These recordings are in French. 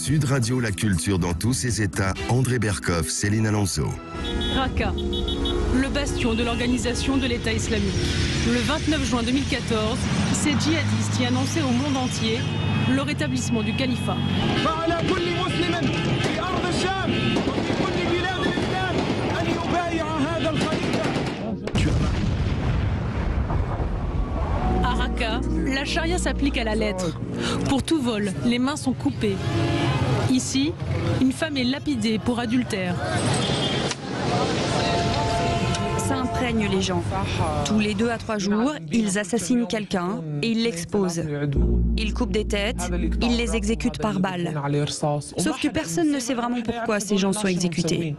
Sud Radio, la culture dans tous ses états. André Berkoff, Céline Alonso. Raqqa, le bastion de l'organisation de l'État islamique. Le 29 juin 2014, ces djihadistes y annonçaient au monde entier le rétablissement du califat. À Raqqa, la charia s'applique à la lettre. Pour tout vol, les mains sont coupées. Ici, une femme est lapidée pour adultère. Ça imprègne les gens. Tous les 2 à 3 jours, ils assassinent quelqu'un et ils l'exposent. Ils coupent des têtes, ils les exécutent par balles. Sauf que personne ne sait vraiment pourquoi ces gens sont exécutés.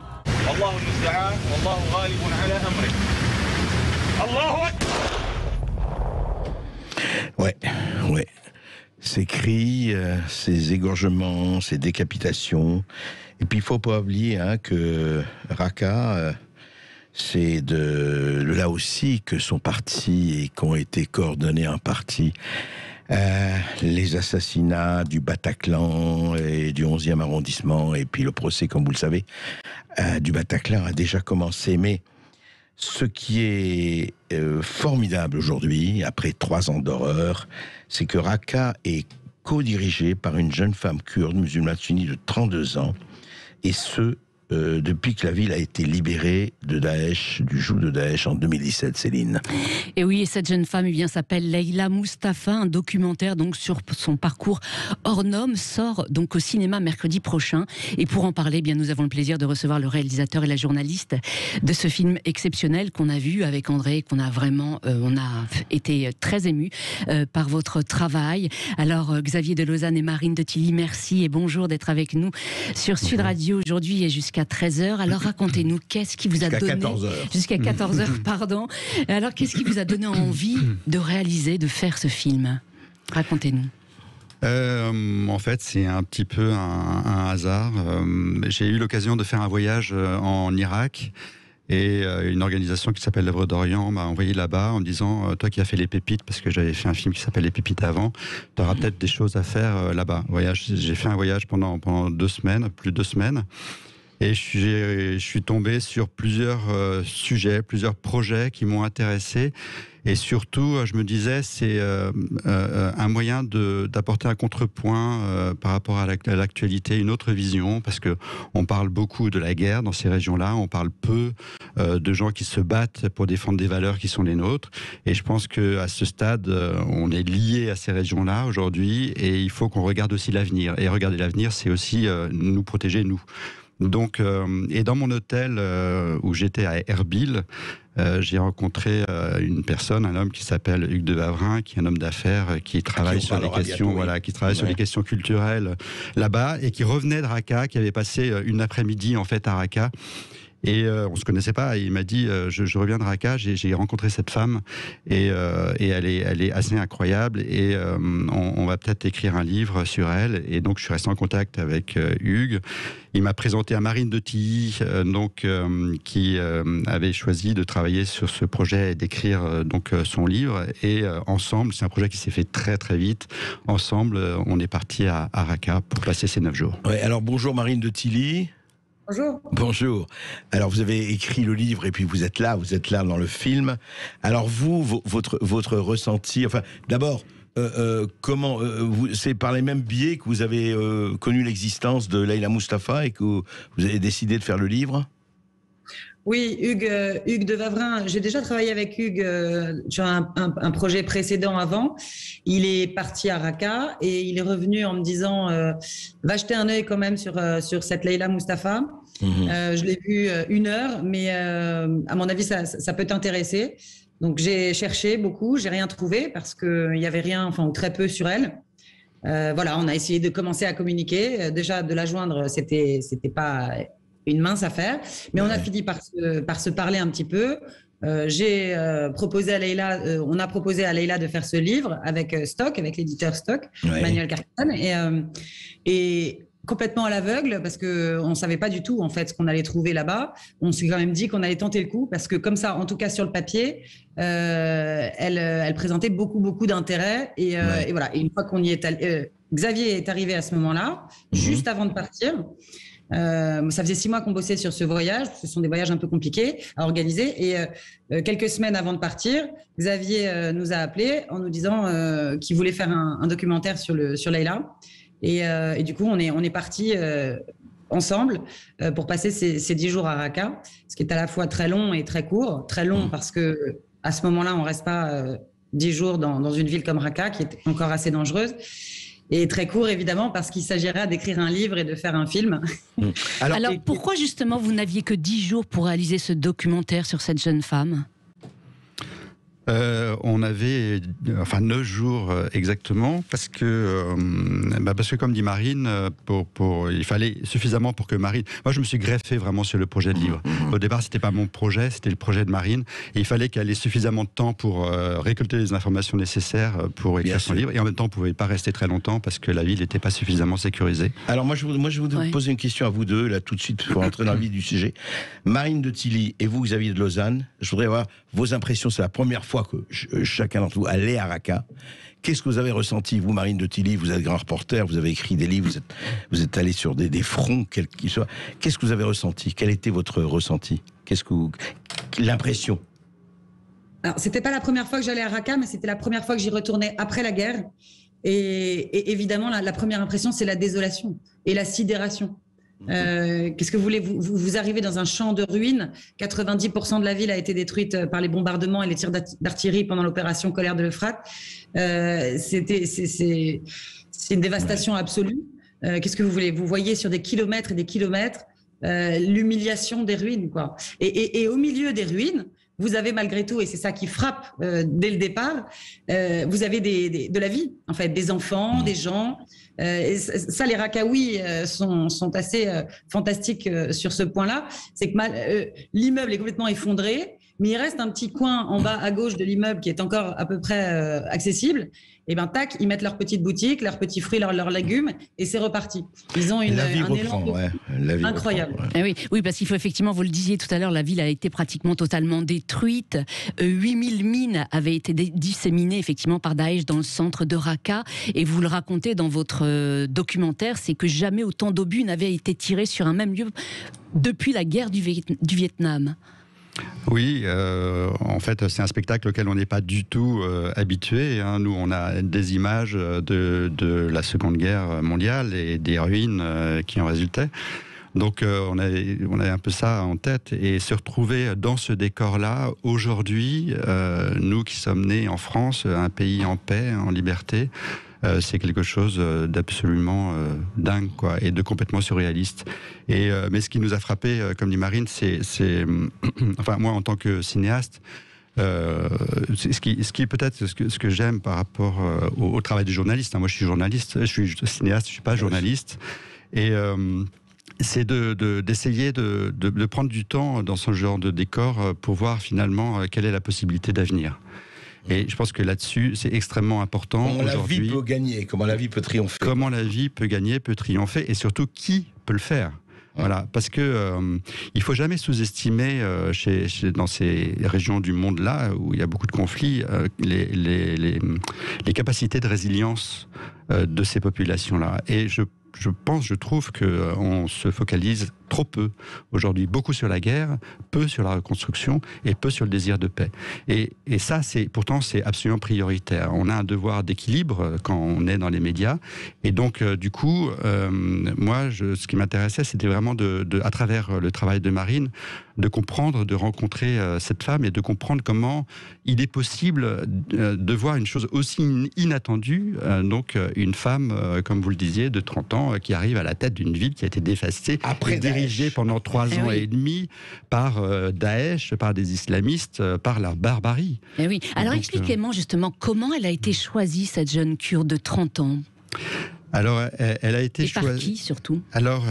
Ouais. Ces cris, ces égorgements, ces décapitations. Et puis il ne faut pas oublier que Raqqa, c'est de là aussi que sont partis et qu'ont été coordonnés en partie les assassinats du Bataclan et du 11e arrondissement. Et puis le procès, comme vous le savez, du Bataclan a déjà commencé. Mais ce qui est formidable aujourd'hui, après 3 ans d'horreur, c'est que Raqqa est co-dirigé par une jeune femme kurde musulmane sunnie de 32 ans, et ce, depuis que la ville a été libérée de Daesh, du joug de Daesh en 2017, Céline. Et oui, et cette jeune femme s'appelle Leila Mustafa. Un documentaire donc sur son parcours hors norme sort donc au cinéma mercredi prochain. Et pour en parler, nous avons le plaisir de recevoir le réalisateur et la journaliste de ce film exceptionnel qu'on a vu avec André, qu'on a vraiment, on a été très émus par votre travail. Alors Xavier de Lausanne et Marine de Tilly, merci et bonjour d'être avec nous sur Sud Radio aujourd'hui et jusqu'à 13h. Alors racontez-nous, qu'est-ce qui vous a donné... Jusqu'à 14h, pardon. Alors qu'est-ce qui vous a donné envie de réaliser, de faire ce film? Racontez-nous. En fait, c'est un petit peu un hasard. J'ai eu l'occasion de faire un voyage en Irak. Et une organisation qui s'appelle l'Œuvre d'Orient m'a envoyé là-bas en me disant toi qui as fait Les Pépites, parce que j'avais fait un film qui s'appelle Les Pépites avant, tu auras peut-être des choses à faire là-bas. J'ai fait un voyage pendant 2 semaines, plus de 2 semaines. Et je suis tombé sur plusieurs sujets, plusieurs projets qui m'ont intéressé. Et surtout, je me disais, c'est un moyen d'apporter un contrepoint par rapport à l'actualité, une autre vision, parce que on parle beaucoup de la guerre dans ces régions-là, on parle peu de gens qui se battent pour défendre des valeurs qui sont les nôtres. Et je pense qu'à ce stade, on est lié à ces régions-là aujourd'hui, et il faut qu'on regarde aussi l'avenir. Et regarder l'avenir, c'est aussi nous protéger, nous. Donc, et dans mon hôtel où j'étais à Erbil, j'ai rencontré une personne, un homme qui s'appelle Hugues de Wavrin, qui est un homme d'affaires qui travaille sur les questions, qui travaille sur les questions culturelles là-bas, et qui revenait de Raqqa, qui avait passé une après-midi en fait à Raqqa. Et on se connaissait pas. Et il m'a dit je reviens de Raqqa, j'ai rencontré cette femme et elle est assez incroyable et on va peut-être écrire un livre sur elle. Et donc je suis resté en contact avec Hugues. Il m'a présenté à Marine de Tilly, qui avait choisi de travailler sur ce projet et d'écrire son livre. Et ensemble, c'est un projet qui s'est fait très très vite. Ensemble, on est parti à Raqqa pour passer ces 9 jours. Ouais, alors bonjour Marine de Tilly. Bonjour. Bonjour. Alors vous avez écrit le livre et puis vous êtes là dans le film. Alors votre ressenti, enfin d'abord, c'est par les mêmes biais que vous avez connu l'existence de Leila Mustafa et que vous avez décidé de faire le livre? Oui, Hugues de Wavrin, j'ai déjà travaillé avec Hugues sur un projet précédent avant. Il est parti à Raqqa et il est revenu en me disant va jeter un œil quand même sur cette Leila Mustafa. Je l'ai vu 1 heure, mais à mon avis ça peut t'intéresser. Donc j'ai cherché beaucoup, j'ai rien trouvé parce que il y avait rien, enfin ou très peu sur elle. Voilà, on a essayé de commencer à communiquer. Déjà de la joindre, c'était pas une mince affaire, mais on a fini par se parler un petit peu. J'ai proposé à Leila, on a proposé à Leila de faire ce livre avec Stock, avec l'éditeur Stock, Manuel Carton, et complètement à l'aveugle parce qu'on ne savait pas du tout en fait ce qu'on allait trouver là-bas. On s'est quand même dit qu'on allait tenter le coup parce que comme ça, en tout cas sur le papier, elle présentait beaucoup d'intérêt et voilà. Et une fois qu'on y est allé, Xavier est arrivé à ce moment-là, juste avant de partir. Ça faisait 6 mois qu'on bossait sur ce voyage. Ce sont des voyages un peu compliqués à organiser. Et quelques semaines avant de partir, Xavier nous a appelés en nous disant qu'il voulait faire un documentaire sur Leïla. Et du coup, on est partis ensemble pour passer ces 10 jours à Raqqa, ce qui est à la fois très long et très court. Très long parce que à ce moment-là, on reste pas 10 jours dans une ville comme Raqqa, qui est encore assez dangereuse. Et très court, évidemment, parce qu'il s'agirait d'écrire un livre et de faire un film. Alors pourquoi, justement, vous n'aviez que 10 jours pour réaliser ce documentaire sur cette jeune femme ? On avait 9 jours exactement parce que comme dit Marine, il fallait suffisamment pour que Marine. Moi, je me suis greffé vraiment sur le projet de livre. Au départ, c'était pas mon projet, c'était le projet de Marine. Et il fallait qu'elle ait suffisamment de temps pour récolter les informations nécessaires pour écrire son livre. Et en même temps, on pouvait pas rester très longtemps parce que la ville n'était pas suffisamment sécurisée. Alors je voudrais poser une question à vous deux là tout de suite pour entrer dans le vif du sujet. Marine de Tilly et vous, Xavier de Lausanne. Je voudrais avoir vos impressions. C'est la première fois que chacun d'entre vous allait à Raqqa. Qu'est-ce que vous avez ressenti, vous, Marine de Tilly? Vous êtes grand reporter, vous avez écrit des livres, vous êtes allé sur des fronts, quels qu'ils soient. Qu'est-ce que vous avez ressenti? Quel était votre ressenti? L'impression? Alors, c'était pas la première fois que j'allais à Raqqa, mais c'était la première fois que j'y retournais après la guerre. Et évidemment, la première impression, c'est la désolation et la sidération. Qu'est-ce que vous voulez, vous arrivez dans un champ de ruines, 90% de la ville a été détruite par les bombardements et les tirs d'artillerie pendant l'opération Colère de l'Euphrate. C'est une dévastation absolue. Qu'est-ce que vous voulez, vous voyez sur des kilomètres et des kilomètres l'humiliation des ruines, quoi. Et au milieu des ruines, vous avez malgré tout, et c'est ça qui frappe dès le départ, vous avez de la vie, en fait, des enfants, des gens. Et ça, les Raqqa-Ouis sont assez fantastiques sur ce point-là. C'est que l'immeuble est complètement effondré, mais il reste un petit coin en bas à gauche de l'immeuble qui est encore à peu près accessible. Et ben tac, ils mettent leurs petites boutiques, leurs petits fruits, leurs légumes, et c'est reparti. Ils ont un élan incroyable. Reprend, ouais. Oui, parce qu'il faut effectivement, vous le disiez tout à l'heure, la ville a été pratiquement totalement détruite. 8000 mines avaient été disséminées effectivement par Daesh dans le centre de Raqqa. Et vous le racontez dans votre documentaire, c'est que jamais autant d'obus n'avaient été tirés sur un même lieu depuis la guerre du Vietnam. Oui, en fait, c'est un spectacle auquel on n'est pas du tout habitué. Hein. Nous, on a des images de la Seconde Guerre mondiale et des ruines qui en résultaient. Donc, on avait un peu ça en tête. Et se retrouver dans ce décor-là, aujourd'hui, nous qui sommes nés en France, un pays en paix, en liberté, c'est quelque chose d'absolument dingue, quoi, et de complètement surréaliste. Mais ce qui nous a frappé, comme dit Marine, c'est enfin, moi, en tant que cinéaste, ce qui peut-être ce que j'aime par rapport au travail du journaliste. Hein. Moi, je suis journaliste, je suis cinéaste, je suis pas journaliste, et c'est d'essayer de prendre du temps dans ce genre de décor pour voir finalement quelle est la possibilité d'avenir. Et je pense que là-dessus, c'est extrêmement important. Comment la vie peut gagner, comment la vie peut triompher. Comment la vie peut gagner, peut triompher, et surtout qui peut le faire. Voilà, parce que il faut jamais sous-estimer dans ces régions du monde-là où il y a beaucoup de conflits, les capacités de résilience de ces populations-là. Et je trouve qu'on se focalise trop peu aujourd'hui, beaucoup sur la guerre, peu sur la reconstruction et peu sur le désir de paix. Et ça, pourtant, c'est absolument prioritaire. On a un devoir d'équilibre quand on est dans les médias. Et donc, du coup, moi, ce qui m'intéressait, c'était vraiment à travers le travail de Marine, de comprendre, de rencontrer cette femme et de comprendre comment il est possible de voir une chose aussi inattendue, donc une femme, comme vous le disiez, de 30 ans, qui arrive à la tête d'une ville qui a été dévastée, dirigée pendant 3 ans et demi par Daesh, par des islamistes, par leur barbarie. Et oui. Alors expliquez-moi justement comment elle a été choisie, cette jeune Kurde de 30 ans. Alors, elle a été choisie. Par qui, surtout? Alors,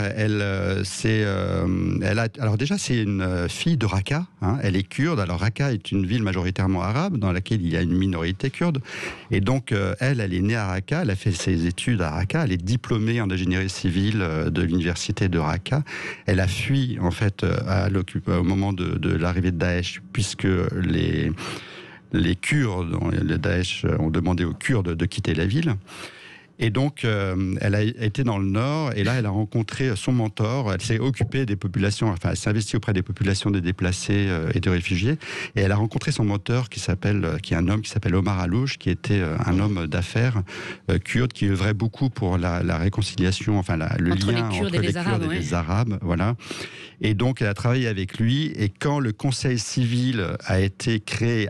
alors déjà, c'est une fille de Raqqa. Hein, elle est kurde. Alors, Raqqa est une ville majoritairement arabe dans laquelle il y a une minorité kurde. Et donc, elle est née à Raqqa. Elle a fait ses études à Raqqa. Elle est diplômée en ingénierie civile de l'université de Raqqa. Elle a fui, en fait, au moment de l'arrivée de Daesh, puisque les Kurdes, le Daesh ont demandé aux Kurdes de quitter la ville. Et donc, elle a été dans le Nord, et là, elle a rencontré son mentor. Elle s'est occupée des populations, enfin, elle s'est investie auprès des populations de déplacés et de réfugiés. Et elle a rencontré son mentor, qui est un homme qui s'appelle Omar Alouche, qui était un homme d'affaires kurde, qui œuvrait beaucoup pour la réconciliation, enfin, le lien entre les Kurdes et les Arabes. Voilà. Et donc, elle a travaillé avec lui. Et quand le Conseil civil a été créé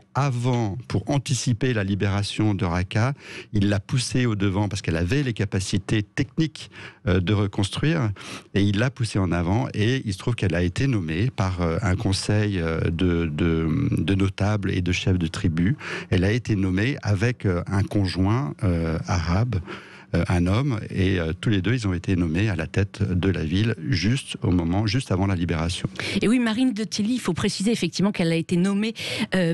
pour anticiper la libération de Raqqa, il l'a poussée au devant parce qu'elle avait les capacités techniques de reconstruire, et il l'a poussée en avant. Et il se trouve qu'elle a été nommée par un conseil de notables et de chefs de tribus. Elle a été nommée avec un conjoint arabe, un homme, et tous les deux, ils ont été nommés à la tête de la ville juste avant la libération. Et oui, Marine de Tilly, il faut préciser effectivement qu'elle a été nommée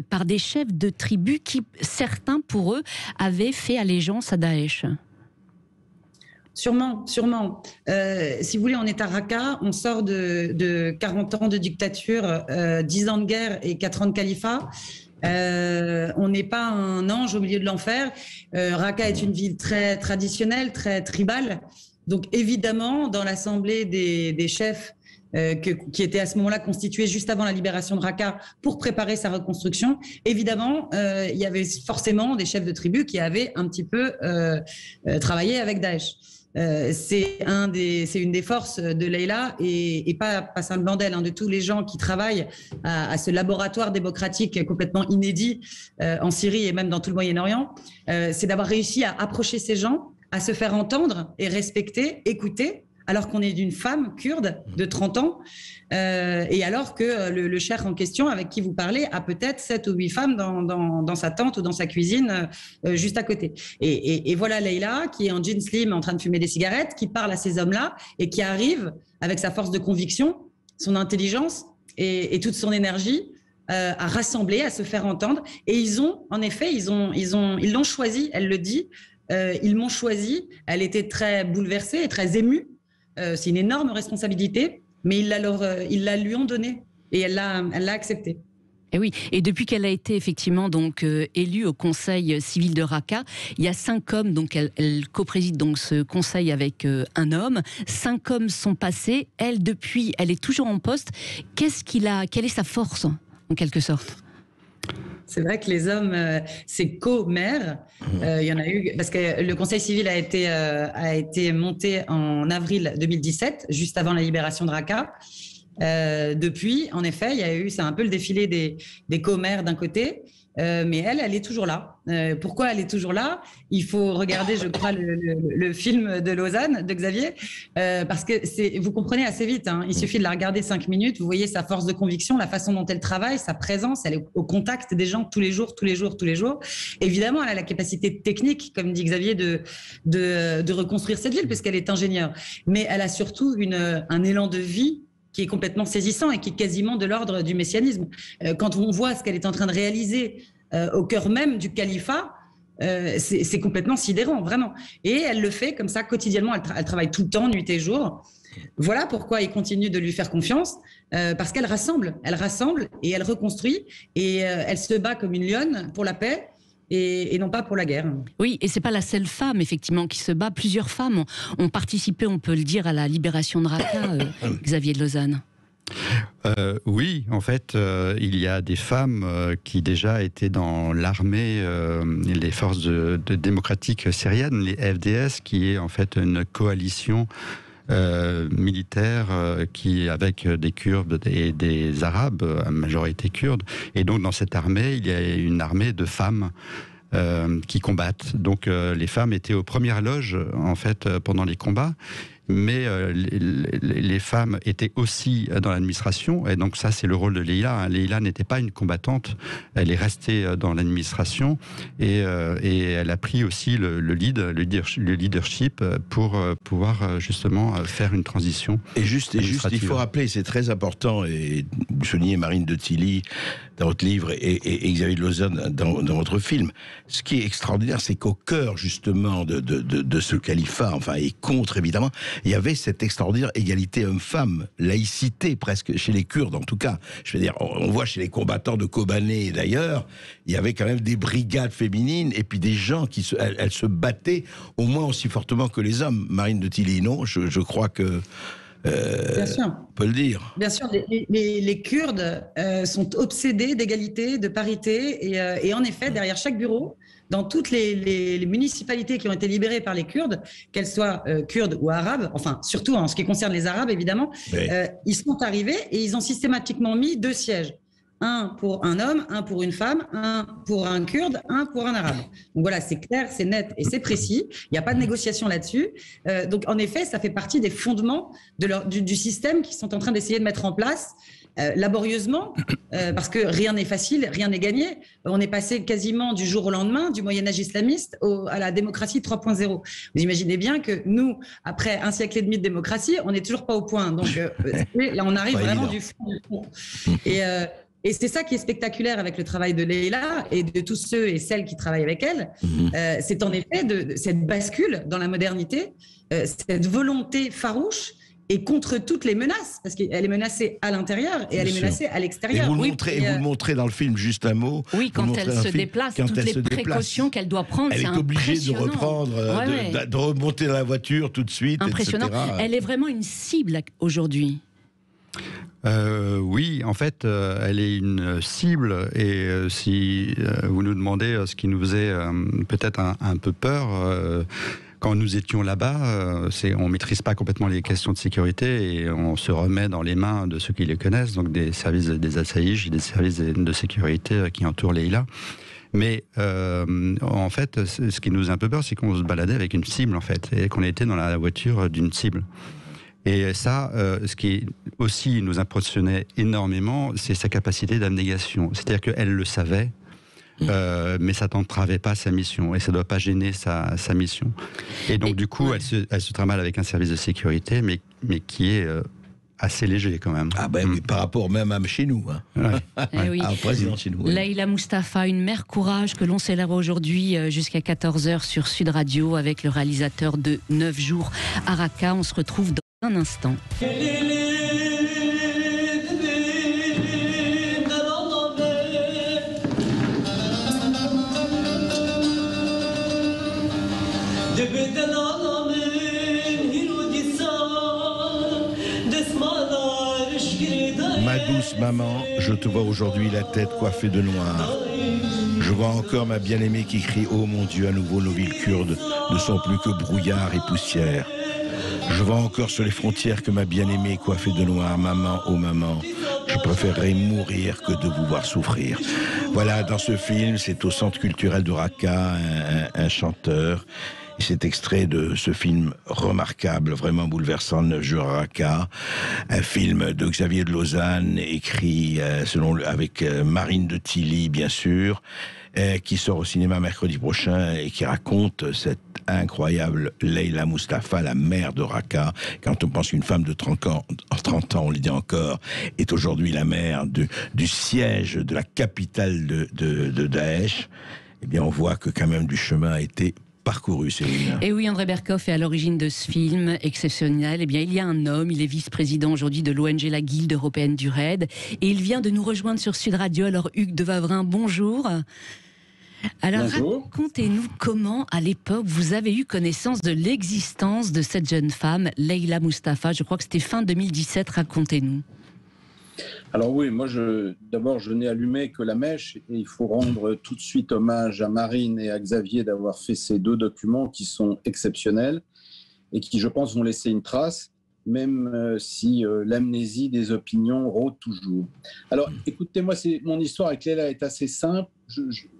par des chefs de tribus qui, certains pour eux, avaient fait allégeance à Daesh. Sûrement. Si vous voulez, on est à Raqqa, on sort de 40 ans de dictature, 10 ans de guerre et 4 ans de califat. On n'est pas un ange au milieu de l'enfer. Raqqa est une ville très traditionnelle, très tribale. Donc évidemment, dans l'assemblée des chefs qui étaient à ce moment-là constitués juste avant la libération de Raqqa pour préparer sa reconstruction, évidemment, il y avait forcément des chefs de tribus qui avaient un petit peu travaillé avec Daesh. C'est une des forces de Leïla et pas seulement d'elle, de tous les gens qui travaillent à ce laboratoire démocratique complètement inédit en Syrie et même dans tout le Moyen-Orient. C'est d'avoir réussi à approcher ces gens, à se faire entendre et respecter, écouter, alors qu'on est d'une femme kurde de 30 ans, et alors que le cheikh en question, avec qui vous parlez, a peut-être 7 ou 8 femmes dans sa tente ou dans sa cuisine, juste à côté. Et voilà Leïla, qui est en jean slim, en train de fumer des cigarettes, qui parle à ces hommes-là, et qui arrive, avec sa force de conviction, son intelligence et toute son énergie, à rassembler, à se faire entendre. Et ils l'ont choisi, elle le dit, ils m'ont choisi. Elle était très bouleversée et très émue. C'est une énorme responsabilité, mais ils la lui ont donnée et elle l'a acceptée. Et oui, et depuis qu'elle a été effectivement donc élue au Conseil civil de Raqqa, il y a 5 hommes, donc elle co-préside donc ce conseil avec un homme. 5 hommes sont passés. Elle, depuis, elle est toujours en poste. Quelle est sa force, en quelque sorte? C'est vrai que les hommes, c'est co-maires. Il y en a eu parce que le Conseil civil a été monté en avril 2017, juste avant la libération de Raqqa. Depuis, en effet, c'est un peu le défilé des co-maires d'un côté, mais elle est toujours là. Pourquoi elle est toujours là? Il faut regarder, je crois, le film de Lausanne, de Xavier, parce que vous comprenez assez vite. Il suffit de la regarder 5 minutes, vous voyez sa force de conviction, la façon dont elle travaille, sa présence, elle est au contact des gens tous les jours. Évidemment, elle a la capacité technique, comme dit Xavier, de reconstruire cette ville, puisqu'elle est ingénieure. Mais elle a surtout un élan de vie qui est complètement saisissant et qui est quasiment de l'ordre du messianisme. Quand on voit ce qu'elle est en train de réaliser au cœur même du califat, c'est complètement sidérant, vraiment. Et elle le fait comme ça quotidiennement, elle travaille tout le temps, nuit et jour. Voilà pourquoi il continue de lui faire confiance, parce qu'elle rassemble et elle reconstruit, et elle se bat comme une lionne pour la paix, et non pas pour la guerre. Oui, et c'est pas la seule femme effectivement qui se bat. Plusieurs femmes ont participé, on peut le dire, à la libération de Raqqa, Xavier de Lausanne. Oui, en fait, il y a des femmes qui déjà étaient dans l'armée, les forces démocratiques syriennes, les FDS, qui est en fait une coalition militaire qui avec des Kurdes et des Arabes, à majorité kurde. Et donc dans cette armée, il y a une armée de femmes qui combattent. Donc les femmes étaient aux premières loges en fait pendant les combats. mais les femmes étaient aussi dans l'administration, et donc ça c'est le rôle de Leïla. Leïla n'était pas une combattante, elle est restée dans l'administration, et elle a pris aussi le leadership pour pouvoir justement faire une transition. Et juste, il faut rappeler, c'est très important, et vous soulignez Marine de Tilly dans votre livre et Xavier de Lausanne dans votre film. Ce qui est extraordinaire, c'est qu'au cœur justement de ce califat, enfin, et contre évidemment, il y avait cette extraordinaire égalité homme-femme, laïcité presque, chez les Kurdes en tout cas. Je veux dire, on voit chez les combattants de Kobané d'ailleurs, il y avait quand même des brigades féminines et puis des gens elles se battaient au moins aussi fortement que les hommes. Marine de Tilly, non, je crois que... Bien sûr. On peut le dire. Bien sûr, les Kurdes sont obsédés d'égalité, de parité, et en effet, derrière chaque bureau, dans toutes les municipalités qui ont été libérées par les Kurdes, qu'elles soient kurdes ou arabes, enfin surtout en ce qui concerne les Arabes évidemment, ils sont arrivés et ils ont systématiquement mis 2 sièges. Un pour un homme, un pour une femme, un pour un Kurde, un pour un Arabe. Donc voilà, c'est clair, c'est net et c'est précis. Il n'y a pas de négociation là-dessus. Donc en effet, ça fait partie des fondements du système qu'ils sont en train d'essayer de mettre en place laborieusement, parce que rien n'est facile, rien n'est gagné. On est passé quasiment du jour au lendemain du Moyen-Âge islamiste à la démocratie 3.0. Vous imaginez bien que nous, après un siècle et demi de démocratie, on n'est toujours pas au point. Donc là, on arrive vraiment du fond. Et c'est ça qui est spectaculaire avec le travail de Leïla et de tous ceux et celles qui travaillent avec elle. C'est en effet de cette bascule dans la modernité, cette volonté farouche et contre toutes les menaces, parce qu'elle est menacée à l'intérieur et elle est menacée à l'extérieur. Et vous le montrez dans le film, juste un mot. Oui, quand elle se déplace, toutes les précautions qu'elle doit prendre, c'est impressionnant. Elle est obligée de reprendre, de remonter dans la voiture tout de suite, impressionnant. Etc. Elle est vraiment une cible aujourd'hui. Oui, en fait, elle est une cible, et si vous nous demandez ce qui nous faisait peut-être un peu peur, quand nous étions là-bas, on ne maîtrise pas complètement les questions de sécurité et on se remet dans les mains de ceux qui les connaissent, donc des services des Assaïj, des services de sécurité qui entourent Leïla. Mais en fait, ce qui nous faisait un peu peur, c'est qu'on se baladait avec une cible, en fait, et qu'on était dans la voiture d'une cible. Et ça, ce qui aussi nous impressionnait énormément, c'est sa capacité d'abnégation. C'est-à-dire qu'elle le savait, mais ça n'entravait pas sa mission, et ça ne doit pas gêner sa mission. Et donc, du coup, elle se trimballe avec un service de sécurité, mais qui est assez léger quand même. Ah ben oui, par rapport même à chez nous. Hein. Ouais. Oui. Au président chez nous. Oui. Leïla Mustafa, une mère courage que l'on célèbre aujourd'hui jusqu'à 14h sur Sud Radio avec le réalisateur de 9 jours à Raqqa. On se retrouve dans un instant. Ma douce maman, je te vois aujourd'hui la tête coiffée de noir. Je vois encore ma bien-aimée qui crie « Oh mon Dieu, à nouveau nos villes kurdes ne sont plus que brouillard et poussière ». Je vois encore sur les frontières que ma bien-aimée coiffée de noir, maman, oh maman, je préférerais mourir que de vous voir souffrir. Voilà, dans ce film, c'est au Centre culturel de Raqqa, un chanteur. Et c'est extrait de ce film remarquable, vraiment bouleversant, 9 jours à Raqqa, un film de Xavier de Lausanne, écrit avec Marine de Tilly, bien sûr, qui sort au cinéma mercredi prochain et qui raconte cette incroyable Leïla Mustafa, la mère de Raqqa. Quand on pense qu'une femme de 30 ans, on le dit encore, est aujourd'hui la mère du siège de la capitale de Daesh, eh bien on voit que quand même du chemin a été parcouru, Céline. Et oui, André Berkoff est à l'origine de ce film exceptionnel. Eh bien, il y a un homme, il est vice-président aujourd'hui de l'ONG La Guilde européenne du RAID, et il vient de nous rejoindre sur Sud Radio. Alors, Hugues de Wavrin, bonjour. Alors, racontez-nous comment, à l'époque, vous avez eu connaissance de l'existence de cette jeune femme, Leïla Mustafa. Je crois que c'était fin 2017. Racontez-nous. Alors oui, moi, d'abord, je n'ai allumé que la mèche, et il faut rendre tout de suite hommage à Marine et à Xavier d'avoir fait ces 2 documents qui sont exceptionnels et qui, je pense, vont laisser une trace, même si l'amnésie des opinions rôde toujours. Alors, écoutez-moi, mon histoire avec Leïla est assez simple.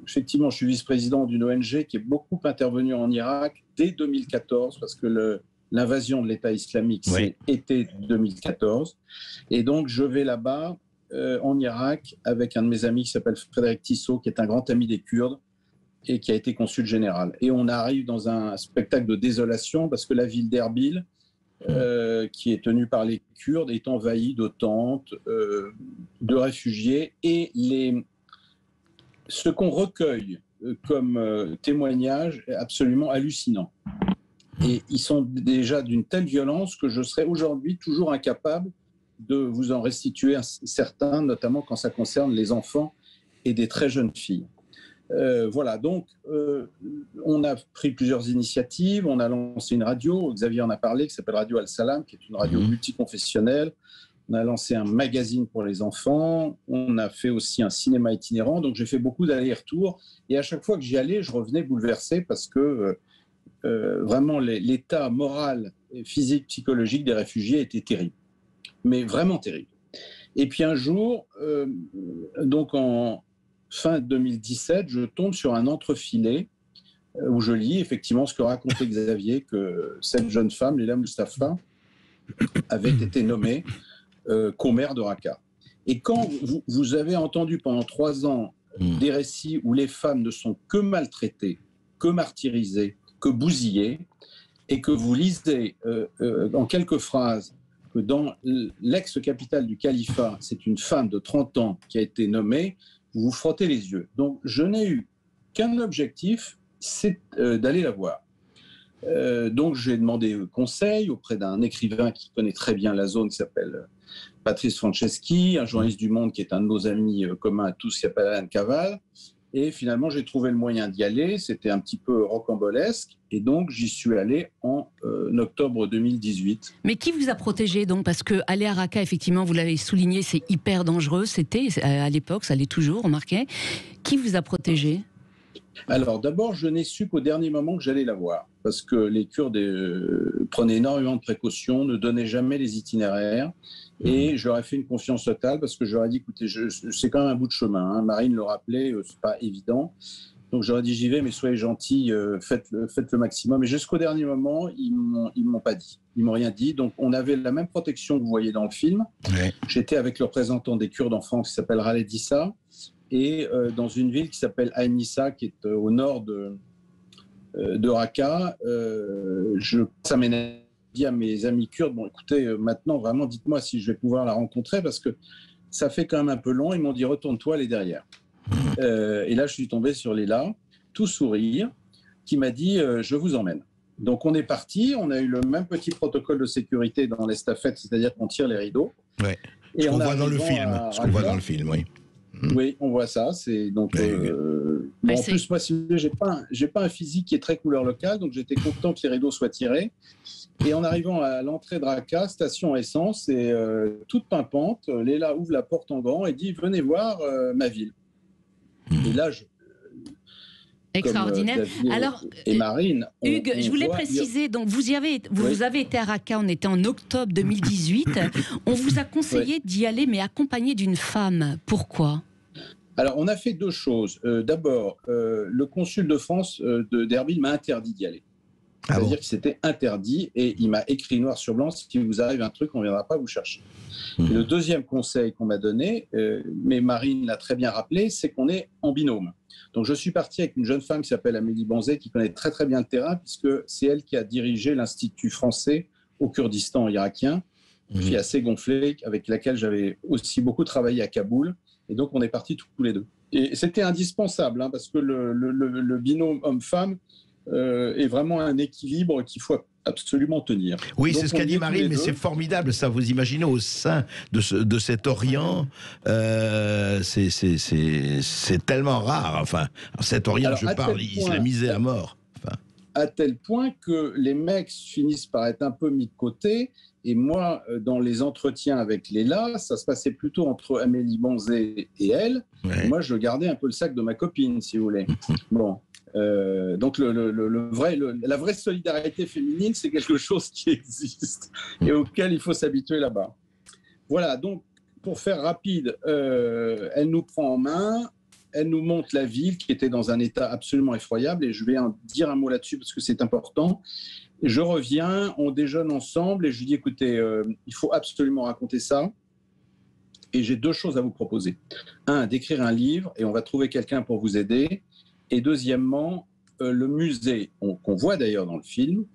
Effectivement, je suis vice-président d'une ONG qui est beaucoup intervenue en Irak dès 2014, parce que l'invasion de l'État islamique, c'est été 2014. Et donc, je vais là-bas, en Irak, avec un de mes amis qui s'appelle Frédéric Tissot, qui est un grand ami des Kurdes et qui a été consul général. Et on arrive dans un spectacle de désolation parce que la ville d'Erbil, qui est tenue par les Kurdes, est envahie de tentes, de réfugiés. Et ce qu'on recueille comme témoignage est absolument hallucinant. Et ils sont déjà d'une telle violence que je serais aujourd'hui toujours incapable de vous en restituer certains, notamment quand ça concerne les enfants et des très jeunes filles. Voilà, donc on a pris plusieurs initiatives, on a lancé une radio, Xavier en a parlé, qui s'appelle Radio Al-Salam, qui est une radio multiconfessionnelle. On a lancé un magazine pour les enfants, on a fait aussi un cinéma itinérant, donc j'ai fait beaucoup d'allers-retours. Et à chaque fois que j'y allais, je revenais bouleversé parce que vraiment l'état moral, physique, psychologique des réfugiés était terrible, mais vraiment terrible. Et puis un jour, donc en fin 2017, je tombe sur un entrefilet où je lis effectivement ce que racontait Xavier, que cette jeune femme, Leila Mustafa, avait été nommée commère de Raqqa. Et quand vous avez entendu pendant 3 ans des récits où les femmes ne sont que maltraitées, que martyrisées, que bousillées, et que vous lisez en quelques phrases que dans l'ex-capitale du califat, c'est une femme de 30 ans qui a été nommée, vous vous frottez les yeux. Donc je n'ai eu qu'un objectif, c'est d'aller la voir. Donc j'ai demandé conseil auprès d'un écrivain qui connaît très bien la zone, qui s'appelle Patrice Franceschi, un journaliste du Monde qui est un de nos amis communs à tous, qui s'appelle Alain Caval. Et finalement, j'ai trouvé le moyen d'y aller. C'était un petit peu rocambolesque. Et donc, j'y suis allé en octobre 2018. Mais qui vous a protégé donc? Parce qu'aller à Raqqa, effectivement, vous l'avez souligné, c'est hyper dangereux. C'était à l'époque, ça l'est toujours, remarquez. Qui vous a protégé? Alors, d'abord, je n'ai su qu'au dernier moment que j'allais la voir. Parce que les Kurdes prenaient énormément de précautions, ne donnaient jamais les itinéraires. Et je leur ai fait une confiance totale parce que je leur ai dit, écoutez, c'est quand même un bout de chemin. Hein. Marine le rappelait, c'est pas évident. Donc je leur ai dit, j'y vais, mais soyez gentils, faites le maximum. Et jusqu'au dernier moment, ils m'ont pas dit. Ils m'ont rien dit. Donc on avait la même protection que vous voyez dans le film. Ouais. J'étais avec le représentant des Kurdes en France qui s'appelle Khaled Issa et dans une ville qui s'appelle Ain Issa, qui est au nord de Raqqa. Ça m'énerve. Dit à mes amis kurdes, bon écoutez, maintenant vraiment dites-moi si je vais pouvoir la rencontrer parce que ça fait quand même un peu long. Ils m'ont dit retourne-toi, elle est derrière. Et là je suis tombé sur Leila, tout sourire, qui m'a dit je vous emmène. Donc on est parti, on a eu le même petit protocole de sécurité dans l'estafette, c'est-à-dire qu'on tire les rideaux. Ouais. Et on voit dans le film. Ce qu'on voit dans le film, oui. Oui, on voit ça. C'est donc. Bon, en plus, moi, j'ai pas un physique qui est très couleur locale, donc j'étais content que les rideaux soient tirés. Et en arrivant à l'entrée de Raqqa, station essence, et toute pimpante, Leila ouvre la porte en grand et dit venez voir ma ville. Et là, extraordinaire. Alors, et Marine, Hugues, je voulais préciser, donc vous avez été à Raqqa, on était en octobre 2018. On vous a conseillé d'y aller, mais accompagné d'une femme. Pourquoi ? Alors, on a fait 2 choses. D'abord, le consul de France d'Erbil m'a interdit d'y aller. C'est-à-dire qu'il s'était interdit et il m'a écrit noir sur blanc, si vous arrive un truc, on ne viendra pas vous chercher. Et le deuxième conseil qu'on m'a donné, mais Marine l'a très bien rappelé, c'est qu'on est en binôme. Donc je suis parti avec une jeune femme qui s'appelle Amélie Banzé, qui connaît très très bien le terrain, puisque c'est elle qui a dirigé l'Institut français au Kurdistan irakien, qui est assez gonflé, avec laquelle j'avais aussi beaucoup travaillé à Kaboul. Et donc on est partis tous les deux. Et c'était indispensable, hein, parce que le binôme homme-femme est vraiment un équilibre qu'il faut absolument tenir. Oui, donc, c'est ce qu'a dit Marine, mais c'est formidable, ça. Vous imaginez au sein de cet Orient, c'est tellement rare. Enfin, cet Orient, alors, je parle, islamisé à mort. Enfin. À tel point que les mecs finissent par être un peu mis de côté. Et moi, dans les entretiens avec Leila, ça se passait plutôt entre Amélie Banzé et elle. Ouais. Et moi, je gardais un peu le sac de ma copine, si vous voulez. Bon. Donc la vraie solidarité féminine, c'est quelque chose qui existe et auquel il faut s'habituer là-bas. Voilà, donc pour faire rapide, elle nous prend en main, elle nous montre la ville qui était dans un état absolument effroyable, et je vais en dire un mot là-dessus parce que c'est important. Je reviens, on déjeune ensemble et je lui dis, écoutez, il faut absolument raconter ça. Et j'ai 2 choses à vous proposer. 1, d'écrire un livre et on va trouver quelqu'un pour vous aider. Et deuxièmement, le musée, qu'on voit d'ailleurs dans le film,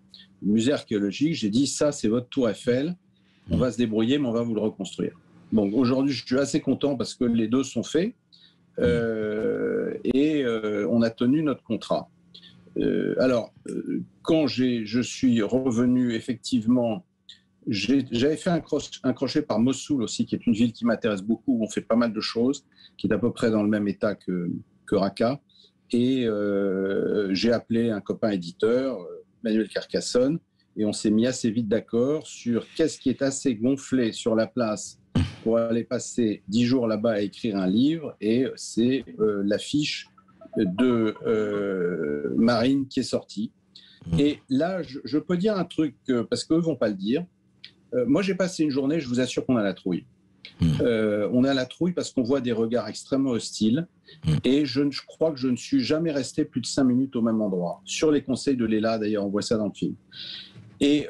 le musée archéologique, j'ai dit, ça c'est votre tour Eiffel, on va se débrouiller mais on va vous le reconstruire. Bon, aujourd'hui je suis assez content parce que les 2 sont faits et on a tenu notre contrat. Quand je suis revenu, effectivement, j'avais fait un crochet par Mossoul aussi, qui est une ville qui m'intéresse beaucoup, où on fait pas mal de choses, qui est à peu près dans le même état que Raqqa. Et j'ai appelé un copain éditeur, Manuel Carcassonne, et on s'est mis assez vite d'accord sur qu'est-ce qui est assez gonflé sur la place pour aller passer 10 jours là-bas à écrire un livre, et c'est l'affiche de Marine qui est sortie. Et là, je peux dire un truc, parce qu'eux ne vont pas le dire. Moi, j'ai passé une journée, je vous assure qu'on a la trouille. On a la trouille parce qu'on voit des regards extrêmement hostiles. Et je crois que je ne suis jamais resté plus de 5 minutes au même endroit. Sur les conseils de Leila, d'ailleurs, on voit ça dans le film. Et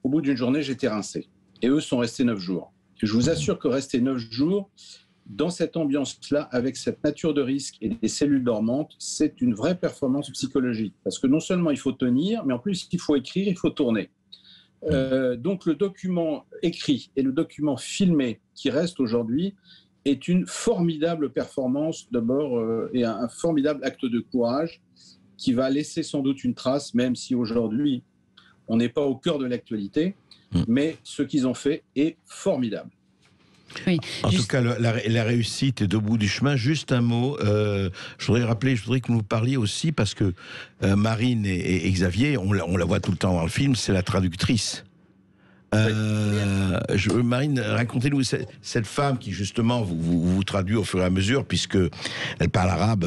au bout d'une journée, j'étais rincé. Et eux sont restés 9 jours. Et je vous assure que rester 9 jours dans cette ambiance-là, avec cette nature de risque et des cellules dormantes, c'est une vraie performance psychologique. Parce que non seulement il faut tenir, mais en plus il faut écrire, il faut tourner. Donc le document écrit et le document filmé qui reste aujourd'hui est une formidable performance d'abord et un formidable acte de courage qui va laisser sans doute une trace, même si aujourd'hui on n'est pas au cœur de l'actualité, mais ce qu'ils ont fait est formidable. Oui, en tout cas, la réussite est au bout du chemin. Juste un mot, je voudrais que vous nous parliez aussi, parce que Marine et Xavier, on la voit tout le temps dans le film, c'est la traductrice. Marine, racontez-nous cette femme qui justement vous traduit au fur et à mesure, puisque elle parle arabe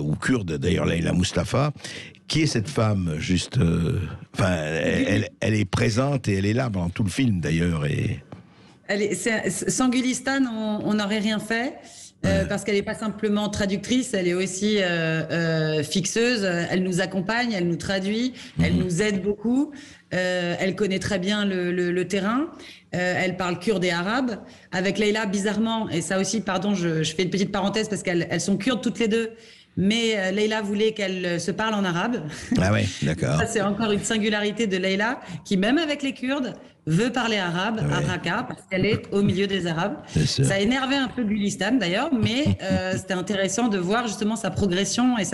ou kurde, d'ailleurs Leila Mustafa. Qui est cette femme, juste elle est présente et elle est là pendant tout le film d'ailleurs. Sans Gulistan, on n'aurait rien fait. Parce qu'elle n'est pas simplement traductrice, elle est aussi fixeuse, elle nous accompagne, elle nous traduit, elle nous aide beaucoup, elle connaît très bien le terrain, elle parle kurde et arabe. Avec Leila, bizarrement, et ça aussi, pardon, je fais une petite parenthèse parce qu'elles sont kurdes toutes les 2, mais Leila voulait qu'elle se parle en arabe. Ah ouais, d'accord. Ça, c'est encore une singularité de Leila, qui même avec les Kurdes, veut parler arabe à Raqqa, parce qu'elle est au milieu des Arabes. Ça a énervé un peu Gulistan d'ailleurs, mais c'était intéressant de voir justement sa progression et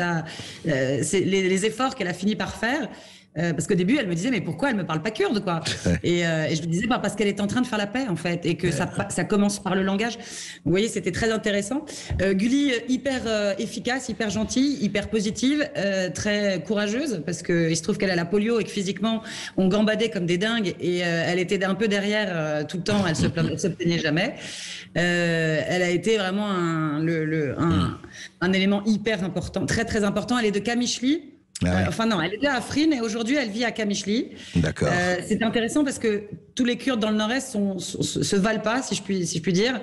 les efforts qu'elle a fini par faire. Parce qu'au début, elle me disait, mais pourquoi elle me parle pas kurde, quoi? Et je me disais, parce qu'elle est en train de faire la paix, en fait, et que ça commence par le langage. Vous voyez, c'était très intéressant. Gulli, hyper efficace, hyper gentille, hyper positive, très courageuse, parce qu'il se trouve qu'elle a la polio et que physiquement, on gambadait comme des dingues, et elle était un peu derrière tout le temps, elle se plaignait jamais. Elle a été vraiment un élément hyper important, très très important. Elle est de Kamishli. Enfin non, elle était à Afrin et aujourd'hui elle vit à Kamishli. D'accord. C'est intéressant parce que tous les Kurdes dans le nord-est se valent pas, si je puis dire.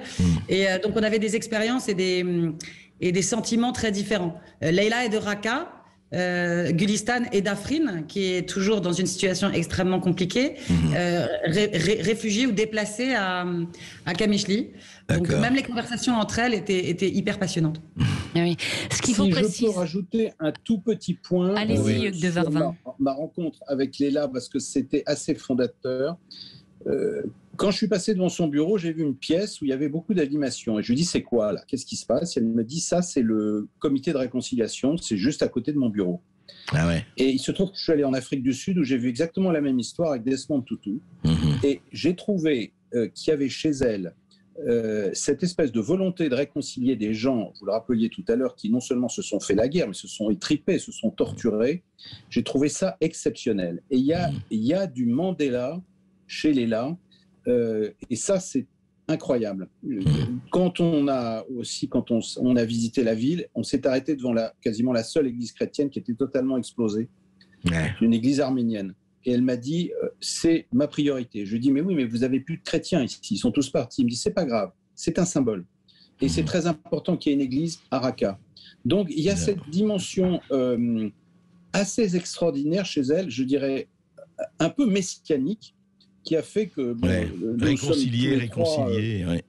Et donc on avait des expériences et des sentiments très différents. Leila est de Raqqa. Gulistan est d'Afrin, qui est toujours dans une situation extrêmement compliquée, réfugiée ou déplacée à Kamishli. Donc même les conversations entre elles étaient hyper passionnantes. Oui. Ce qu'il faut préciser. Je peux rajouter un tout petit point. Allez-y, Hugues de Vervins. Ma rencontre avec Leila, parce que c'était assez fondateur. Quand je suis passé devant son bureau, j'ai vu une pièce où il y avait beaucoup d'animation. Et je lui dis, c'est quoi là? Qu'est-ce qui se passe? Et elle me dit, ça, c'est le comité de réconciliation. C'est juste à côté de mon bureau. Ah ouais. Et il se trouve que je suis allé en Afrique du Sud où j'ai vu exactement la même histoire avec Desmond Tutu. Et j'ai trouvé qu'il y avait chez elle cette espèce de volonté de réconcilier des gens, vous le rappeliez tout à l'heure, qui non seulement se sont fait la guerre, mais se sont étripés, se sont torturés. J'ai trouvé ça exceptionnel. Et il y a du Mandela chez Leila. Et ça, c'est incroyable. Quand on a visité la ville, on s'est arrêté devant quasiment la seule église chrétienne qui était totalement explosée, une église arménienne. Et elle m'a dit, c'est ma priorité. Je lui ai dit, mais oui, mais vous avez plus de chrétiens ici, ils sont tous partis. Il me dit, c'est pas grave, c'est un symbole. Et c'est très important qu'il y ait une église à Raqqa. Donc il y a cette dimension assez extraordinaire chez elle, je dirais un peu messianique qui a fait que... Bon, ouais. Réconcilier. Ouais.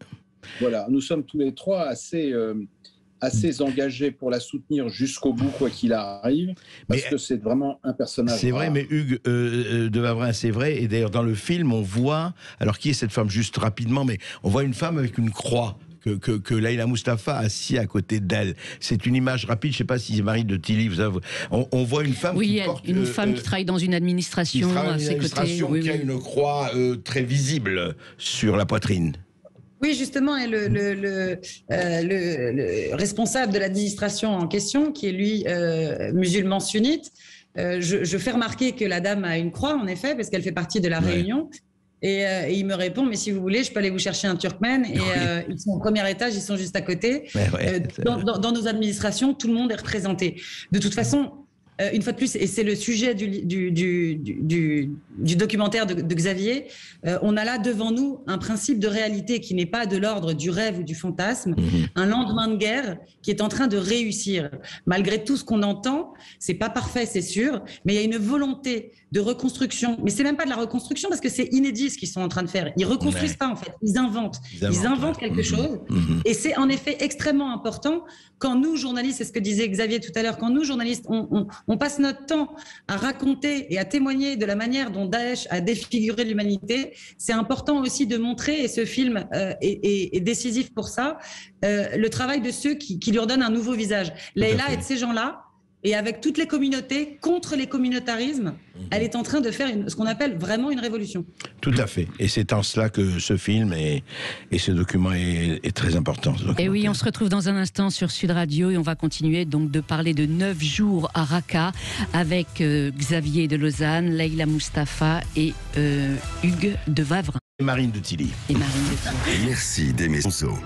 Voilà, nous sommes tous les trois assez engagés pour la soutenir jusqu'au bout, quoi qu'il arrive, parce que c'est vraiment un personnage C'est vrai, rare. mais Hugues de Wavrin, c'est vrai, et d'ailleurs dans le film, on voit, alors qui est cette femme, juste rapidement, mais on voit une femme avec une croix, que Leïla Moustapha a assis à côté d'elle. C'est une image rapide, je ne sais pas si Marie de Tilly, vous avez... on voit une femme qui porte... une femme qui travaille dans une administration à ses côtés. Qui a une croix très visible sur la poitrine. Oui, justement, et le responsable de l'administration en question, qui est lui musulman sunnite, je fais remarquer que la dame a une croix, en effet, parce qu'elle fait partie de la Réunion. Et il me répond, mais si vous voulez, je peux aller vous chercher un Turkmène. Et ils sont au premier étage, ils sont juste à côté. Dans nos administrations, tout le monde est représenté. De toute façon, une fois de plus, et c'est le sujet du documentaire de Xavier, on a là devant nous un principe de réalité qui n'est pas de l'ordre du rêve ou du fantasme, un lendemain de guerre qui est en train de réussir. Malgré tout ce qu'on entend, c'est pas parfait, c'est sûr, mais il y a une volonté de reconstruction. Mais c'est même pas de la reconstruction parce que c'est inédit ce qu'ils sont en train de faire. Ils reconstruisent pas en fait, ils inventent. Ils inventent quelque chose. Et c'est en effet extrêmement important quand nous, journalistes, c'est ce que disait Xavier tout à l'heure, quand nous, journalistes, on passe notre temps à raconter et à témoigner de la manière dont Daesh a défiguré l'humanité, c'est important aussi de montrer, et ce film est décisif pour ça, le travail de ceux qui lui redonnent un nouveau visage. Leïla est de ces gens-là, et avec toutes les communautés, contre les communautarismes, elle est en train de faire ce qu'on appelle vraiment une révolution. Tout à fait. Et c'est en cela que ce film et ce document est très important. Et oui, on se retrouve dans un instant sur Sud Radio et on va continuer donc de parler de 9 jours à Raqqa avec Xavier de Lausanne, Leïla Moustapha et Hugues de Wavrin. Et Marine de Tilly. Merci d'aimer son zoo.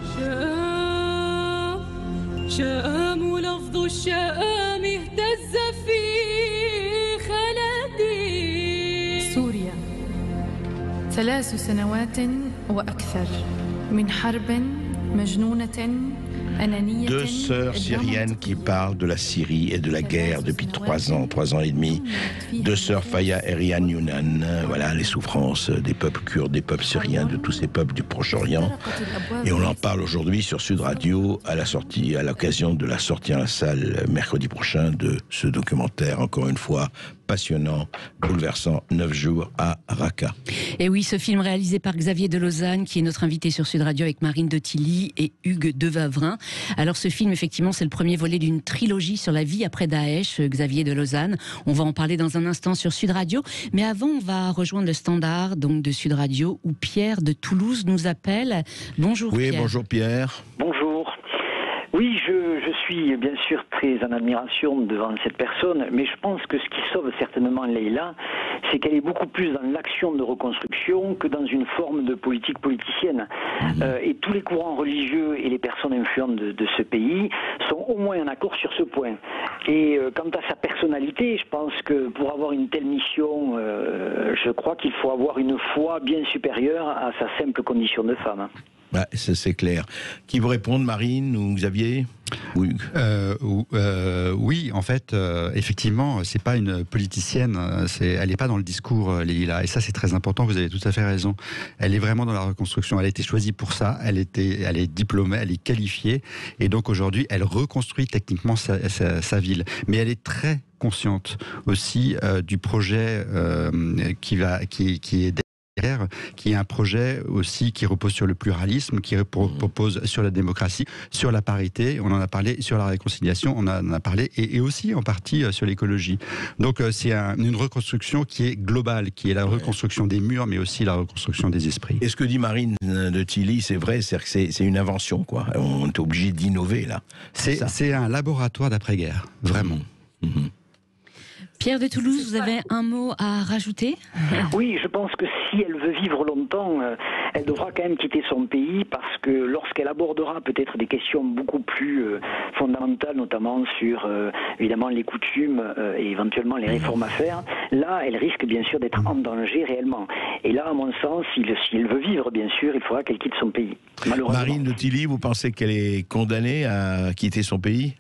شام لفظ الشام اهتز في خلدي سوريا 3 سنوات وأكثر من حرب مجنونة. Deux sœurs syriennes qui parlent de la Syrie et de la guerre depuis 3 ans et demi. Deux sœurs Faya et Rian Younan. Voilà les souffrances des peuples kurdes, des peuples syriens, de tous ces peuples du Proche-Orient. Et on en parle aujourd'hui sur Sud Radio à l'occasion de la sortie en salle mercredi prochain de ce documentaire, encore une fois, passionnant, bouleversant, 9 jours à Raqqa. Et oui, ce film réalisé par Xavier de Lausanne, qui est notre invité sur Sud Radio avec Marine de Tilly et Hugues de Wavrin. Alors ce film, effectivement, c'est le premier volet d'une trilogie sur la vie après Daesh, Xavier de Lausanne. On va en parler dans un instant sur Sud Radio. Mais avant, on va rejoindre le standard donc, de Sud Radio, où Pierre de Toulouse nous appelle. Bonjour Pierre. Oui, bonjour Pierre. Bonjour. Oui, je suis bien sûr très en admiration devant cette personne, mais je pense que ce qui sauve certainement Leïla, c'est qu'elle est beaucoup plus dans l'action de reconstruction que dans une forme de politique politicienne. Et tous les courants religieux et les personnes influentes de ce pays sont au moins en accord sur ce point. Et quant à sa personnalité, je pense que pour avoir une telle mission, je crois qu'il faut avoir une foi bien supérieure à sa simple condition de femme. Bah, c'est clair. Qui vous répondent, Marine ou Xavier? Oui, en fait, effectivement, c'est pas une politicienne. Elle n'est pas dans le discours, Leïla. Et ça, c'est très important. Vous avez tout à fait raison. Elle est vraiment dans la reconstruction. Elle a été choisie pour ça. Elle est diplômée, elle est qualifiée. Et donc aujourd'hui, elle reconstruit techniquement sa ville. Mais elle est très consciente aussi du projet qui est qui est un projet aussi qui repose sur le pluralisme, qui repose sur la démocratie, sur la parité, on en a parlé, sur la réconciliation, on en a parlé, et aussi en partie sur l'écologie. Donc c'est une reconstruction qui est globale, qui est la reconstruction des murs, mais aussi la reconstruction des esprits. Et ce que dit Marine de Tilly, c'est vrai, c'est une invention, quoi. On est obligé d'innover, là. C'est un laboratoire d'après-guerre, vraiment. Pierre de Toulouse, vous avez un mot à rajouter? Oui, je pense que si elle veut vivre longtemps, elle devra quand même quitter son pays parce que lorsqu'elle abordera peut-être des questions beaucoup plus fondamentales, notamment sur évidemment les coutumes et éventuellement les réformes à faire, là, elle risque bien sûr d'être en danger réellement. Et là, à mon sens, si elle veut vivre, bien sûr, il faudra qu'elle quitte son pays. Malheureusement. Marine de Tilly, vous pensez qu'elle est condamnée à quitter son pays?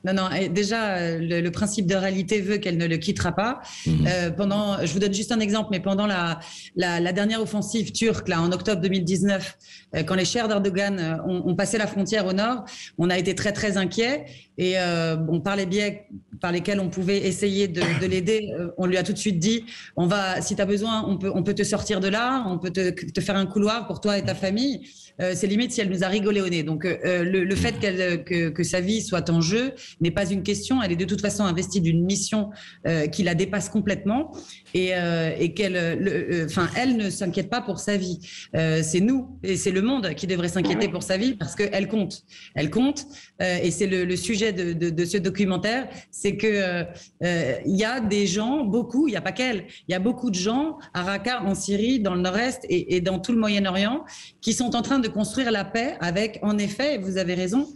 Non. Et déjà, le principe de réalité veut qu'elle ne le quittera pas. Je vous donne juste un exemple, mais pendant la dernière offensive turque, là, en octobre 2019, quand les chers d'Erdogan ont passé la frontière au nord, on a été très, très inquiets. Et par les biais par lesquels on pouvait essayer de l'aider, on lui a tout de suite dit, si tu as besoin, on peut te sortir de là, on peut te faire un couloir pour toi et ta famille. C'est limite si elle nous a rigolé au nez. Donc le fait que sa vie soit en jeu n'est pas une question. Elle est de toute façon investie d'une mission qui la dépasse complètement et elle ne s'inquiète pas pour sa vie. C'est nous et c'est le monde qui devrait s'inquiéter pour sa vie parce qu'elle compte. Elle compte et c'est le sujet de ce documentaire, c'est que il y a des gens, beaucoup, il n'y a pas qu'elle, il y a beaucoup de gens à Raqqa, en Syrie, dans le nord-est et dans tout le Moyen-Orient qui sont en train de construire la paix avec, en effet, vous avez raison,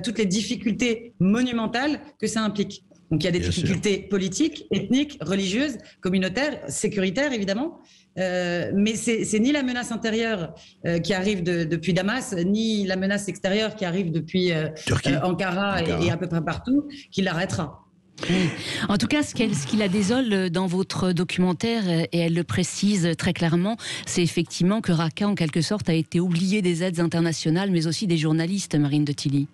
toutes les difficultés monumentales que ça implique. Donc il y a des difficultés politiques, ethniques, religieuses, communautaires, sécuritaires évidemment, mais c'est ni la menace intérieure qui arrive depuis Damas, ni la menace extérieure qui arrive depuis Ankara et à peu près partout qui l'arrêtera. En tout cas, ce qui la désole dans votre documentaire, et elle le précise très clairement, c'est effectivement que Raqqa, en quelque sorte, a été oublié des aides internationales, mais aussi des journalistes, Marine de Tilly.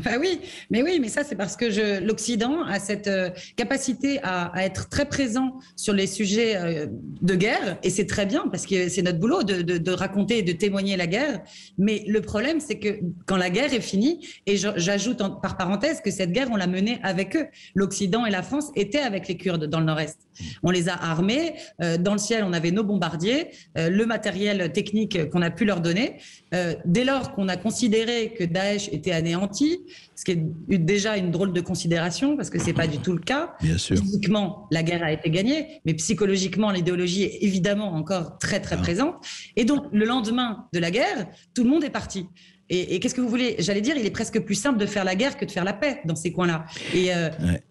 Bah oui, mais ça c'est parce que l'Occident a cette capacité à être très présent sur les sujets de guerre, et c'est très bien parce que c'est notre boulot de raconter et de témoigner la guerre. Mais le problème c'est que quand la guerre est finie, et j'ajoute par parenthèse que cette guerre on l'a menée avec eux. L'Occident et la France étaient avec les Kurdes dans le Nord-Est. On les a armés, dans le ciel on avait nos bombardiers, le matériel technique qu'on a pu leur donner. Dès lors qu'on a considéré que Daesh était anéanti, ce qui est déjà une drôle de considération parce que c'est pas du tout le cas. Bien sûr. Physiquement, la guerre a été gagnée, mais psychologiquement, l'idéologie est évidemment encore très très présente. Et donc, le lendemain de la guerre, tout le monde est parti. Et qu'est-ce que vous voulez? J'allais dire, il est presque plus simple de faire la guerre que de faire la paix dans ces coins-là. Et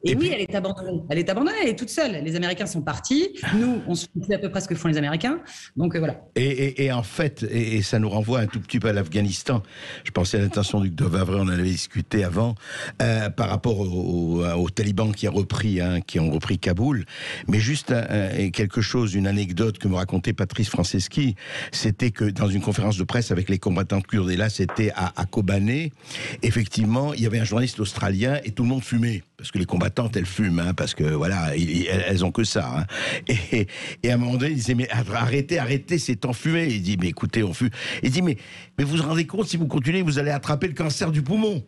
oui, elle est abandonnée. Elle est abandonnée, elle est toute seule. Les Américains sont partis. Nous, on se fait à peu près ce que font les Américains. Donc voilà. Et en fait, et ça nous renvoie un tout petit peu à l'Afghanistan. Je pensais à l'intention du de Vavre, on en avait discuté avant, par rapport aux talibans qui ont repris Kaboul. Mais juste quelque chose, une anecdote que me racontait Patrice Franceschi, c'était que dans une conférence de presse avec les combattants kurdes, et là c'était à Kobané, effectivement, il y avait un journaliste australien et tout le monde fumait. Parce que les combattantes, elles fument, parce que voilà, elles ont que ça. Et à un moment donné, il disait, mais arrêtez, c'est enfumé. Il dit, mais écoutez, on fume. Il dit, mais vous vous rendez compte, si vous continuez, vous allez attraper le cancer du poumon.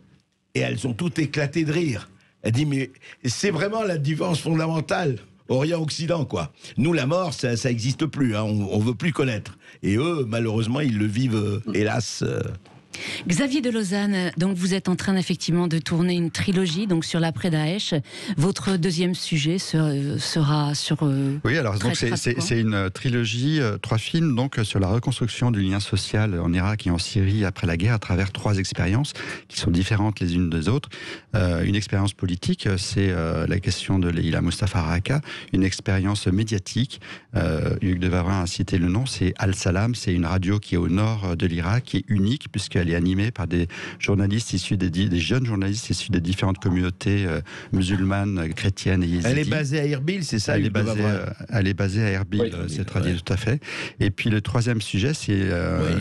Et elles ont toutes éclaté de rire. Elle dit, mais c'est vraiment la différence fondamentale. Orient-Occident, quoi. Nous, la mort, ça n'existe plus. On veut plus connaître. Et eux, malheureusement, ils le vivent, hélas. Xavier de Lausanne, donc vous êtes en train effectivement de tourner une trilogie donc sur l'après-Daesh. Votre deuxième sujet sera sur. Oui, alors donc c'est une trilogie, 3 films donc sur la reconstruction du lien social en Irak et en Syrie après la guerre à travers 3 expériences qui sont différentes les unes des autres. Une expérience politique, c'est la question de Leïla Mustafa Raqqa. Une expérience médiatique, Hugues de Vavrin a cité le nom, c'est Al-Salam, c'est une radio qui est au nord de l'Irak, qui est unique puisqu'elle est animée par des journalistes issus des jeunes journalistes issus des différentes communautés musulmanes, chrétiennes et yézidis. Elle est basée à Erbil, c'est ça? Elle est basée à Erbil, oui, c'est traduit tout à fait. Et puis le troisième sujet, c'est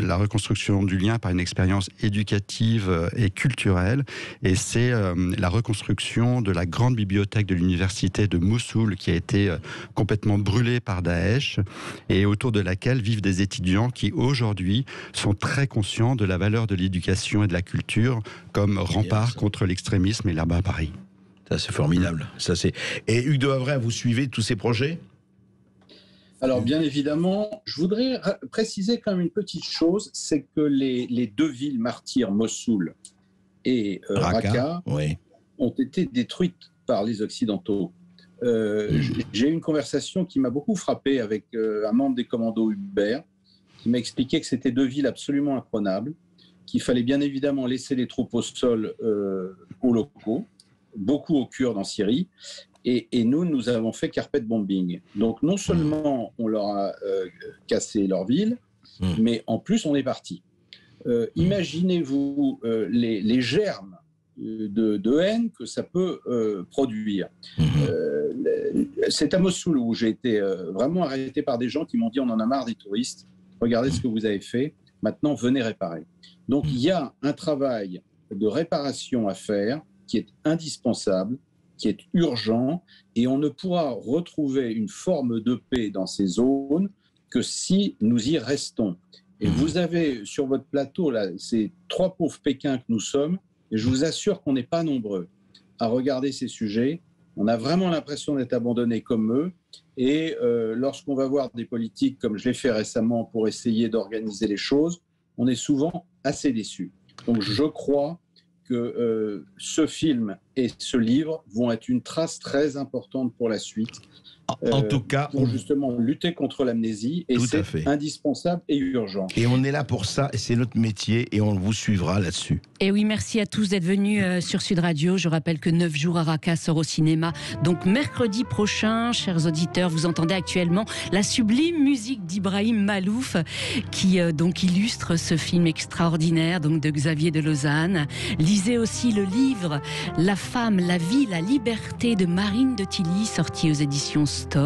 la reconstruction du lien par une expérience éducative et culturelle. Et c'est la reconstruction de la grande bibliothèque de l'université de Mossoul qui a été complètement brûlée par Daesh et autour de laquelle vivent des étudiants qui aujourd'hui sont très conscients de la valeur de l'éducation et de la culture comme rempart contre l'extrémisme et la barbarie. Ça c'est formidable. Et Hugues de Havre, vous suivez tous ces projets? Alors bien évidemment, je voudrais préciser quand même une petite chose, c'est que les 2 villes martyres, Mossoul et Raqqa, ont été détruites par les Occidentaux. J'ai eu une conversation qui m'a beaucoup frappé avec un membre des commandos Hubert, qui m'a expliqué que c'était 2 villes absolument imprenables, qu'il fallait bien évidemment laisser les troupes au sol aux locaux, beaucoup aux Kurdes en Syrie, et nous avons fait carpet bombing. Donc non seulement on leur a cassé leur ville, mais en plus on est parti. Imaginez-vous les germes de haine que ça peut produire. C'est à Mossoul où j'ai été vraiment arrêté par des gens qui m'ont dit on en a marre des touristes, regardez ce que vous avez fait, maintenant venez réparer. Donc il y a un travail de réparation à faire qui est indispensable, qui est urgent, et on ne pourra retrouver une forme de paix dans ces zones que si nous y restons. Et vous avez sur votre plateau, là, ces 3 pauvres Pékins que nous sommes, et je vous assure qu'on n'est pas nombreux à regarder ces sujets. On a vraiment l'impression d'être abandonnés comme eux. Et lorsqu'on va voir des politiques, comme je l'ai fait récemment, pour essayer d'organiser les choses, on est souvent assez déçus. Donc je crois que ce film et ce livre vont être une trace très importante pour la suite. En tout cas, pour justement lutter contre l'amnésie, et c'est indispensable et urgent. Et on est là pour ça, et c'est notre métier, et on vous suivra là-dessus. Et oui, merci à tous d'être venus sur Sud Radio. Je rappelle que 9 jours à Raqqa sort au cinéma. Donc mercredi prochain, chers auditeurs, vous entendez actuellement la sublime musique d'Ibrahim Malouf qui donc illustre ce film extraordinaire donc de Xavier de Lausanne. Lisez aussi le livre La femme, la vie, la liberté de Marine de Tilly, sorti aux éditions Stock.